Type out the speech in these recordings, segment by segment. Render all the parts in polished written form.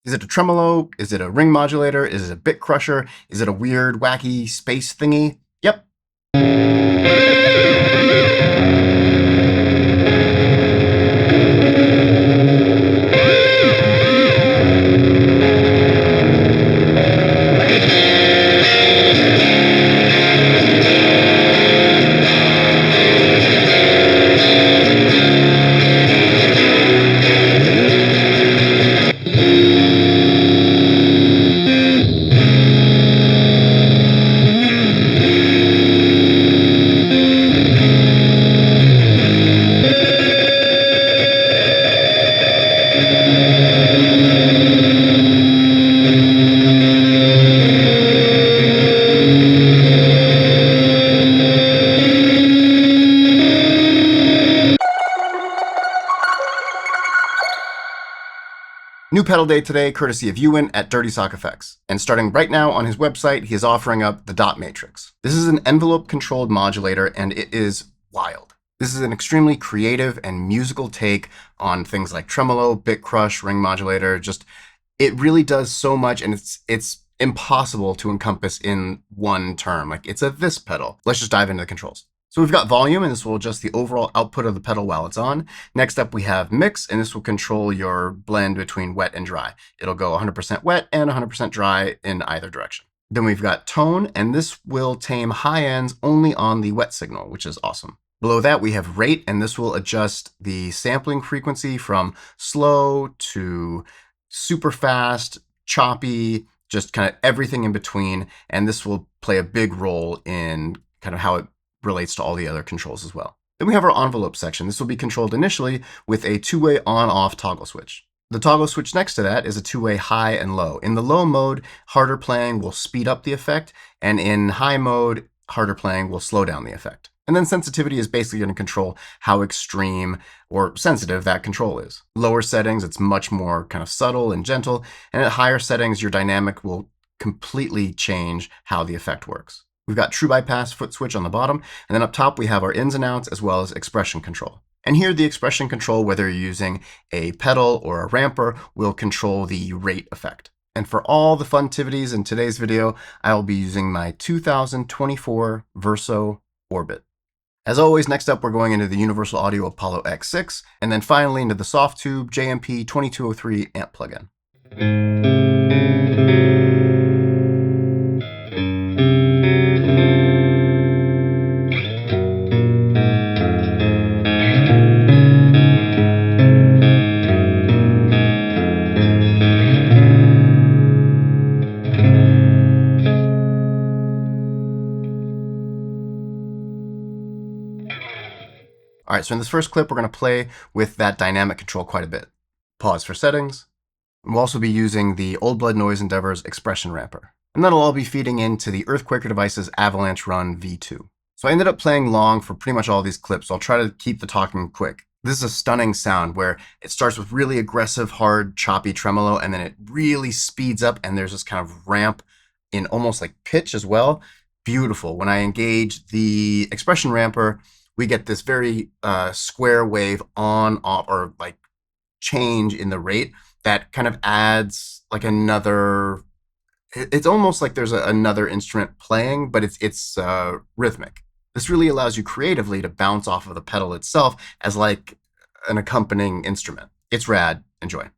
Is it a tremolo? Is it a ring modulator? Is it a bit crusher? Is it a weird, wacky space thingy? Yep. New pedal day today, courtesy of Ewan at Dirty Sock Effects. And starting right now on his website, he is offering up the Dot Matrix. This is an envelope-controlled modulator, and it is wild. This is an extremely creative and musical take on things like tremolo, bit crush, ring modulator. It really does so much, and it's impossible to encompass in one term. Like, it's a this pedal. Let's just dive into the controls. So we've got volume, and this will adjust the overall output of the pedal while it's on. Next up, we have mix, and this will control your blend between wet and dry. It'll go 100% wet and 100% dry in either direction. Then we've got tone, and this will tame high ends only on the wet signal, which is awesome. Below that, we have rate, and this will adjust the sampling frequency from slow to super fast, choppy, just kind of everything in between. And this will play a big role in kind of how it relates to all the other controls as well. Then we have our envelope section. This will be controlled initially with a two-way on-off toggle switch. The toggle switch next to that is a two-way high and low. In the low mode, harder playing will speed up the effect, and in high mode, harder playing will slow down the effect. And then sensitivity is basically going to control how extreme or sensitive that control is. Lower settings, it's much more kind of subtle and gentle, and at higher settings, your dynamic will completely change how the effect works. We've got true bypass foot switch on the bottom, and then up top we have our ins and outs as well as expression control. And here the expression control, whether you're using a pedal or a ramper, will control the rate effect. And for all the funtivities in today's video, I will be using my 2024 Verso Orbit. As always, next up we're going into the Universal Audio Apollo X6, and then finally into the Softube JMP 2203 amp plugin. All right, so in this first clip, we're going to play with that dynamic control quite a bit. Pause for settings. We'll also be using the Old Blood Noise Endeavor's Expression Ramper. And that'll all be feeding into the Earthquaker Device's Avalanche Run V2. So I ended up playing long for pretty much all these clips, so I'll try to keep the talking quick. This is a stunning sound where it starts with really aggressive, hard, choppy tremolo, and then it really speeds up, and there's this kind of ramp in almost like pitch as well. Beautiful. When I engage the Expression Ramper, we get this very square wave on, off, or like change in the rate that kind of adds like another, it's almost like there's another instrument playing, but it's rhythmic. This really allows you creatively to bounce off of the pedal itself as like an accompanying instrument. It's rad. Enjoy.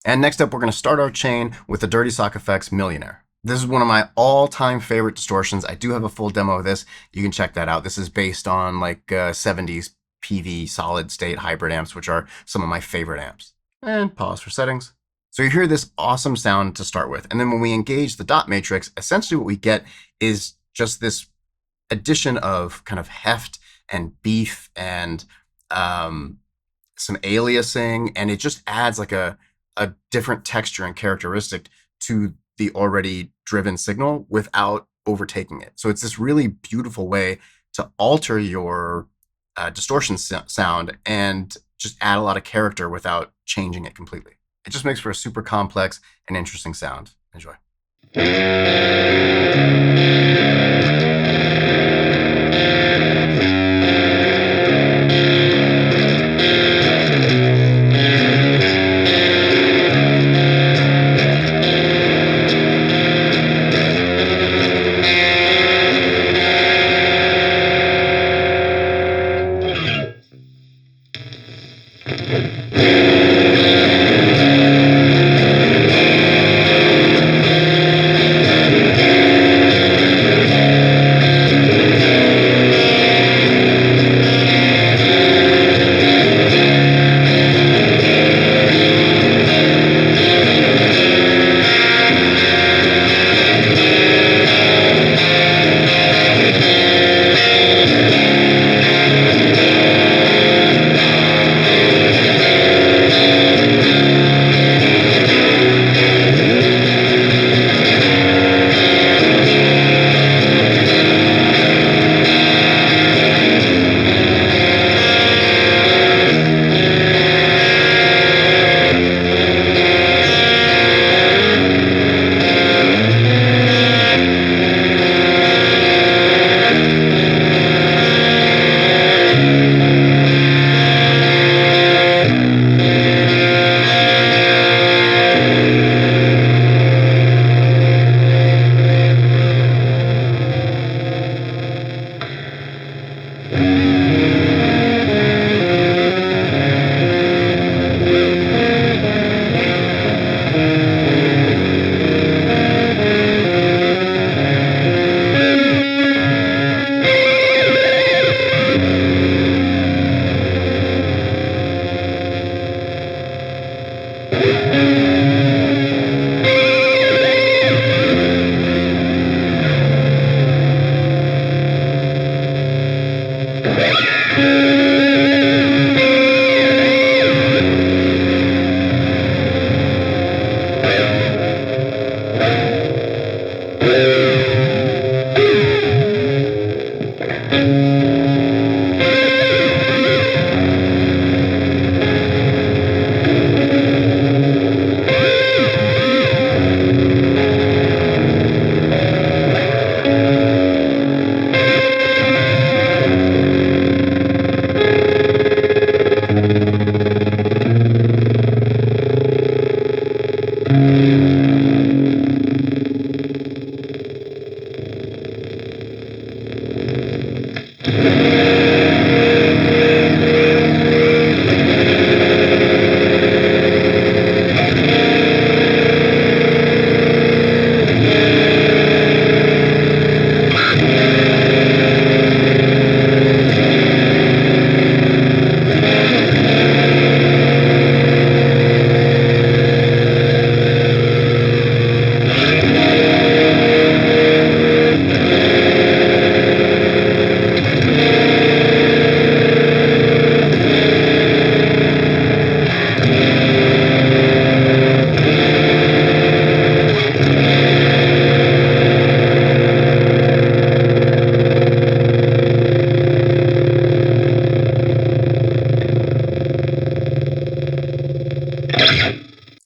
And next up, we're going to start our chain with the Dirty Sock Effects Millionaire. This is one of my all-time favorite distortions. I do have a full demo of this. You can check that out. This is based on like 70s PV solid state hybrid amps, which are some of my favorite amps. And pause for settings. So you hear this awesome sound to start with. And then when we engage the dot matrix, essentially what we get is just this addition of kind of heft and beef and some aliasing. And it just adds like a different texture and characteristic to the already driven signal without overtaking it. So it's this really beautiful way to alter your distortion sound and just add a lot of character without changing it completely. It just makes for a super complex and interesting sound. Enjoy.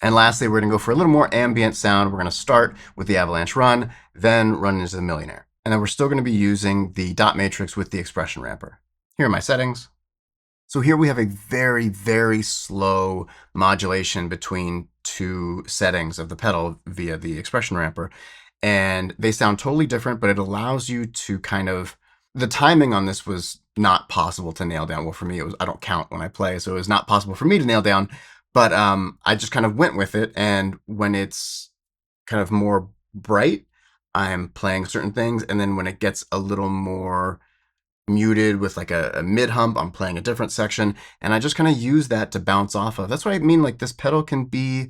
And lastly, we're going to go for a little more ambient sound. We're going to start with the Avalanche Run, then run into the Millionaire. And then we're still going to be using the dot matrix with the expression ramper. Here are my settings. So here we have a very, very slow modulation between two settings of the pedal via the expression ramper. And they sound totally different, but it allows you to kind of, the timing on this was not possible to nail down. Well, for me, it was, I don't count when I play, so it was not possible for me to nail down. But I just kind of went with it, and when it's kind of more bright, I'm playing certain things, and then when it gets a little more muted with like a mid hump, I'm playing a different section, and I just kind of use that to bounce off of. That's what I mean, like this pedal can be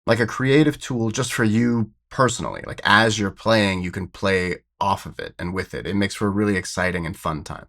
like a creative tool just for you personally. Like as you're playing, you can play off of it and with it. It makes for a really exciting and fun time.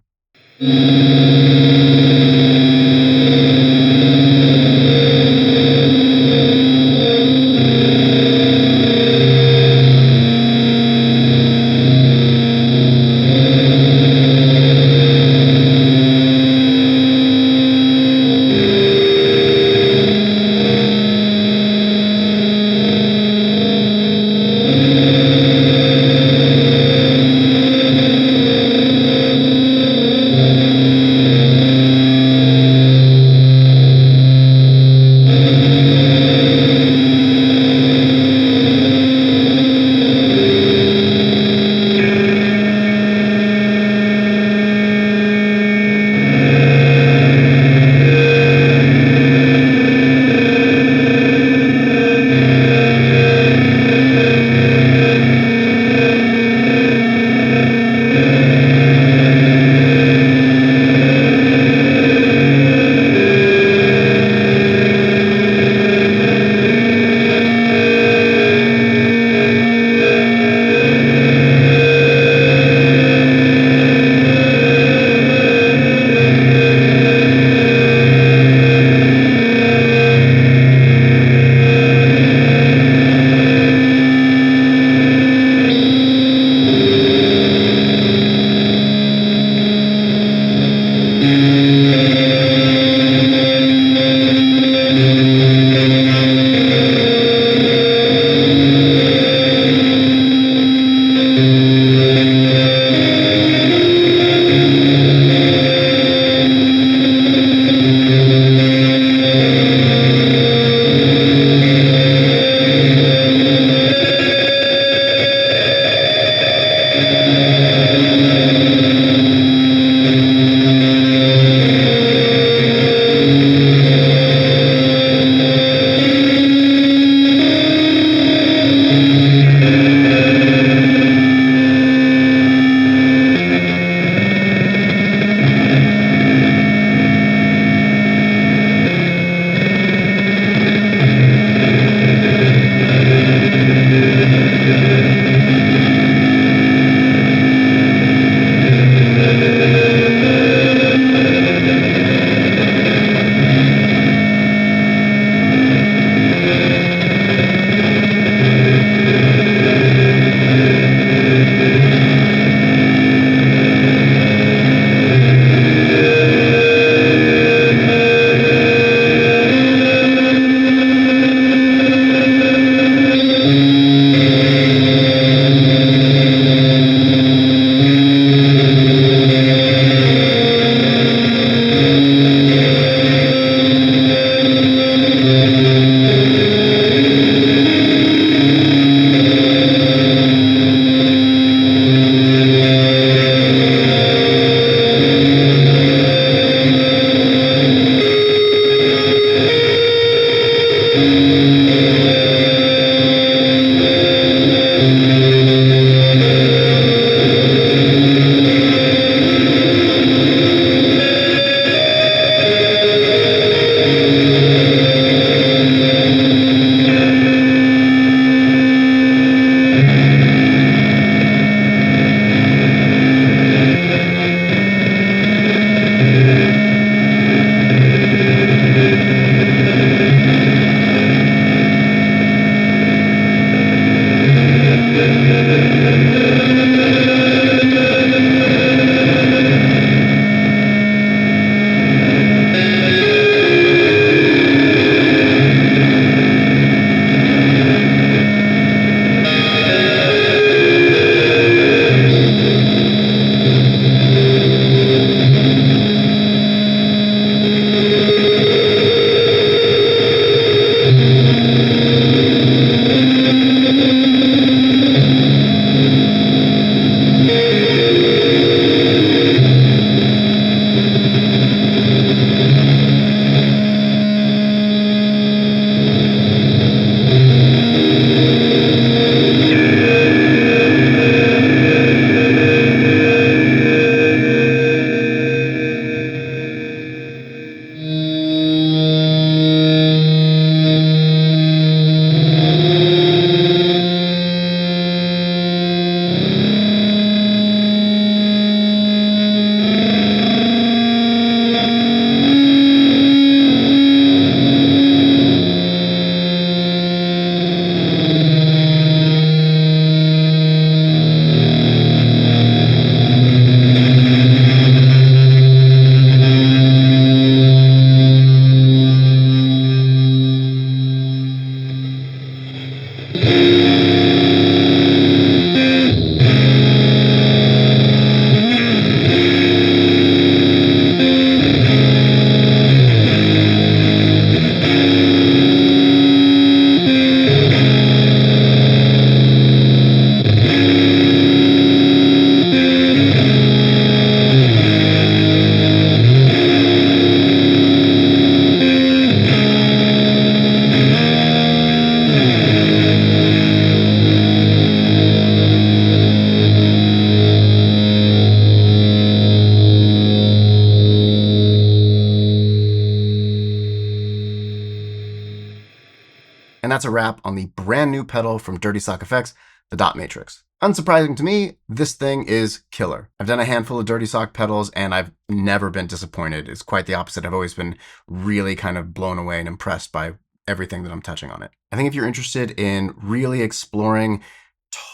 And that's a wrap on the brand new pedal from Dirty Sock Effects, the Dot Matrix. Unsurprising to me, this thing is killer. I've done a handful of Dirty Sock pedals and I've never been disappointed. It's quite the opposite. I've always been really kind of blown away and impressed by everything that I'm touching on it. I think if you're interested in really exploring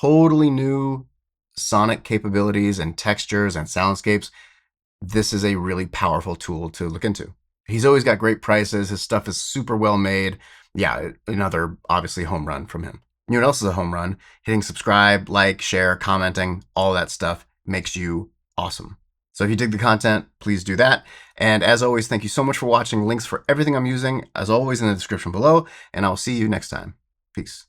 totally new sonic capabilities and textures and soundscapes, this is a really powerful tool to look into. He's always got great prices. His stuff is super well made. Yeah, another obviously home run from him. You know what else is a home run? Hitting subscribe, like, share, commenting, all that stuff makes you awesome. So if you dig the content, please do that. And as always, thank you so much for watching. Links for everything I'm using, as always, in the description below. And I'll see you next time. Peace.